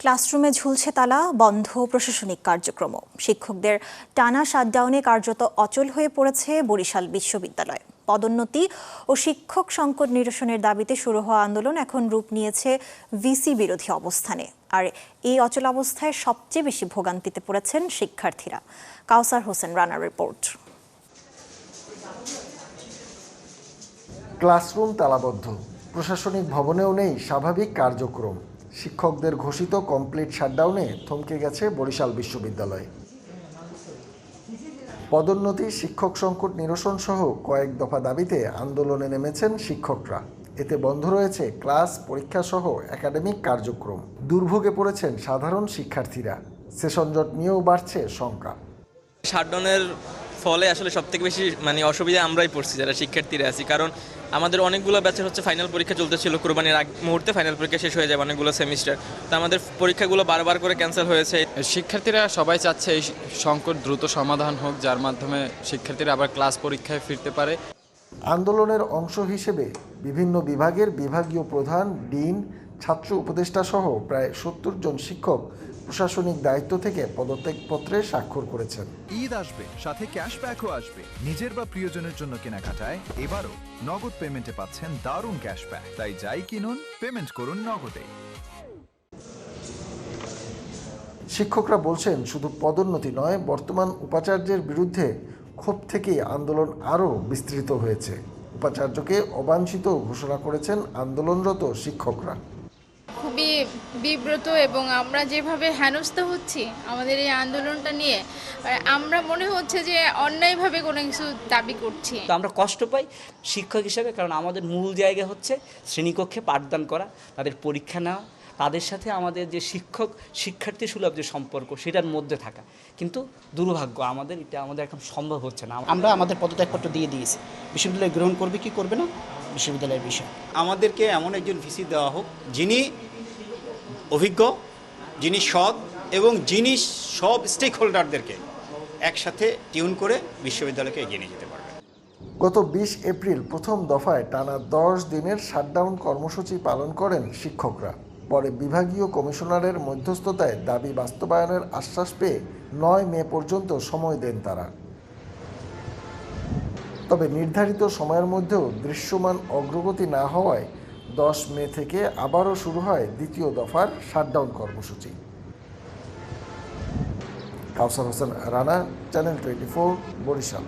ক্লাসরুমে ঝুলছে তালা, বন্ধ প্রশাসনিক কার্যক্রম। শিক্ষকদের টানা শাটডাউনে কার্যত অচল হয়ে পড়েছে বরিশাল বিশ্ববিদ্যালয়। পদোন্নতি ও শিক্ষক সংকট নিরসনের দাবিতে শুরু হওয়া আন্দোলন এখন রূপ নিয়েছে ভিসি বিরোধী অবস্থানে। আর এই অচলাবস্থায় সবচেয়ে বেশি ভোগান্তিতে পড়েছেন শিক্ষার্থীরা। কাউসার হোসেন রানার রিপোর্ট। ক্লাসরুম তালাবদ্ধ, প্রশাসনিক ভবনেও নেই স্বাভাবিক কার্যক্রম। শিক্ষকদের ঘোষিত কমপ্লিট শাটডাউনে থমকে গেছে বরিশাল বিশ্ববিদ্যালয়। পদোন্নতি, শিক্ষক সংকট নিরসন সহ কয়েক দফা দাবিতে আন্দোলনে নেমেছেন শিক্ষকরা। এতে বন্ধ রয়েছে ক্লাস, পরীক্ষা সহ একাডেমিক কার্যক্রম। দুর্ভোগে পড়েছেন সাধারণ শিক্ষার্থীরা। সেশন জট নিয়েও বাড়ছে শঙ্কা। শাটডাউনের ফলে আসলে সবথেকে বেশি অসুবিধা আমরাই পড়ছি যারা শিক্ষার্থীরা আছি, কারণ আমাদের অনেকগুলো ব্যাচের ফাইনাল পরীক্ষা চলতেছিল। কোরবানির আগ মুহূর্তে ফাইনাল পরীক্ষা শেষ হয়ে যায় অনেকগুলো সেমিস্টার, তো আমাদের পরীক্ষাগুলো বারবার করে ক্যান্সেল হয়েছে। শিক্ষার্থীরা সবাই চাচ্ছে এই সংকট দ্রুত সমাধান হোক, যার মাধ্যমে শিক্ষার্থীরা আবার ক্লাস পরীক্ষায় ফিরতে পারে। আন্দোলনের অংশ হিসেবে বিভিন্ন বিভাগের বিভাগীয় প্রধান, ডিন, ছাত্র উপদেষ্টা সহ প্রায় ৭০ জন শিক্ষক প্রশাসনিক দায়িত্ব থেকে পদত্যাগপত্রে স্বাক্ষর করেছেন। ঈদ আসবে, সাথে ক্যাশব্যাকও আসবে। নিজের বা প্রিয়জনের জন্য কেনাকাটায় এবারও নগদ পেমেন্টে পাচ্ছেন দারুণ ক্যাশব্যাক। তাই যাই কিনুন, পেমেন্ট করুন নগদে। শিক্ষকরা বলছেন, শুধু পদোন্নতি নয়, বর্তমান উপাচার্যের বিরুদ্ধে ক্ষোভ থেকেই আন্দোলন আরও বিস্তৃত হয়েছে। উপাচার্যকে অবাঞ্ছিত ঘোষণা করেছেন আন্দোলনরত শিক্ষকরা। খুবই বিব্রত এবং আমরা যেভাবে হেনস্থা হচ্ছি আমাদের এই আন্দোলনটা নিয়ে, আমরা মনে হচ্ছে যে অন্যায়ভাবে কোনো কিছু দাবি করছি। তো আমরা কষ্ট পাই শিক্ষক হিসেবে, কারণ আমাদের মূল জায়গা হচ্ছে শ্রেণীকক্ষে পাঠদান করা, তাদের পরীক্ষা নেওয়া, তাদের সাথে আমাদের যে শিক্ষক শিক্ষার্থী সুলভ যে সম্পর্ক সেটার মধ্যে থাকা। কিন্তু দুর্ভাগ্য আমাদের এখন সম্ভব হচ্ছে না। আমরা আমাদের পদত্যাগপত্র দিয়ে দিয়েছি। বিশ্ববিদ্যালয় গ্রহণ করবে কি করবে না বিশ্ববিদ্যালয়ের বিষয়। আমাদেরকে এমন একজন ভিসি দেওয়া হোক যিনি অভিজ্ঞ, যিনি সৎ এবং যিনি সব স্টেক হোল্ডারদেরকে একসাথে টিউন করে বিশ্ববিদ্যালয়কে এগিয়ে নিয়ে যেতে পারবে। গত ২০ এপ্রিল প্রথম দফায় টানা ১০ দিনের শাটডাউন কর্মসূচি পালন করেন শিক্ষকরা। পরে বিভাগীয় কমিশনারের মধ্যস্থতায় দাবি বাস্তবায়নের আশ্বাস পেয়ে ৯ মে পর্যন্ত সময় দেন তারা। তবে নির্ধারিত সময়ের মধ্যেও দৃশ্যমান অগ্রগতি না হওয়ায় ১০ মে থেকে আবারও শুরু হয় দ্বিতীয় দফার শাটডাউন কর্মসূচি। কাউসার হোসেন রানা, চ্যানেল 24, বরিশাল।